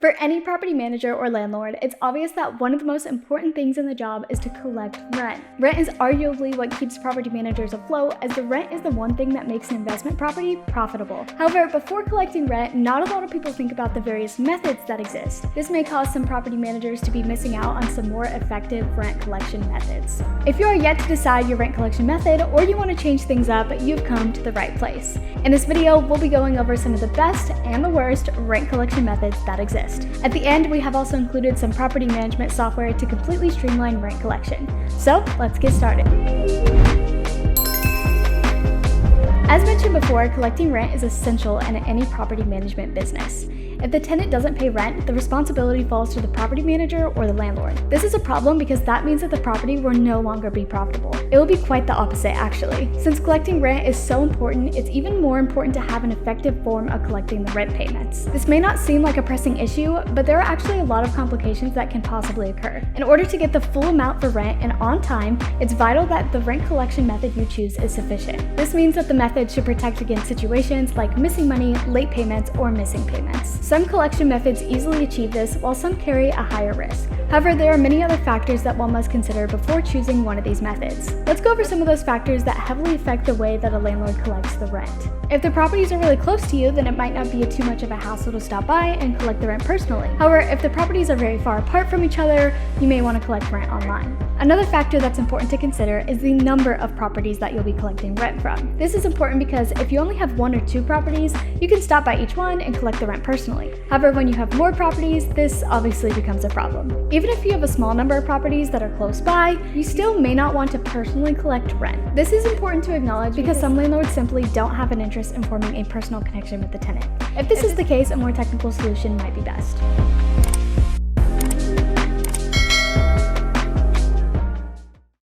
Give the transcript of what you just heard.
For any property manager or landlord, it's obvious that one of the most important things in the job is to collect rent. Rent is arguably what keeps property managers afloat, as the rent is the one thing that makes an investment property profitable. However, before collecting rent, not a lot of people think about the various methods that exist. This may cause some property managers to be missing out on some more effective rent collection methods. If you are yet to decide your rent collection method, or you want to change things up, you've come to the right place. In this video, we'll be going over some of the best and the worst rent collection methods that exist. At the end, we have also included some property management software to completely streamline rent collection. So let's get started. As mentioned before, collecting rent is essential in any property management business. If the tenant doesn't pay rent, the responsibility falls to the property manager or the landlord. This is a problem because that means that the property will no longer be profitable. It will be quite the opposite, actually. Since collecting rent is so important, it's even more important to have an effective form of collecting the rent payments. This may not seem like a pressing issue, but there are actually a lot of complications that can possibly occur. In order to get the full amount for rent and on time, it's vital that the rent collection method you choose is sufficient. This means that the method should protect against situations like missing money, late payments, or missing payments. Some collection methods easily achieve this, while some carry a higher risk. However, there are many other factors that one must consider before choosing one of these methods. Let's go over some of those factors that heavily affect the way that a landlord collects the rent. If the properties are really close to you, then it might not be too much of a hassle to stop by and collect the rent personally. However, if the properties are very far apart from each other, you may want to collect rent online. Another factor that's important to consider is the number of properties that you'll be collecting rent from. This is important because if you only have 1 or 2 properties, you can stop by each one and collect the rent personally. However, when you have more properties, this obviously becomes a problem. Even if you have a small number of properties that are close by, you still may not want to personally collect rent. This is important to acknowledge because some landlords simply don't have an interest in forming a personal connection with the tenant. If this is the case, a more technical solution might be best.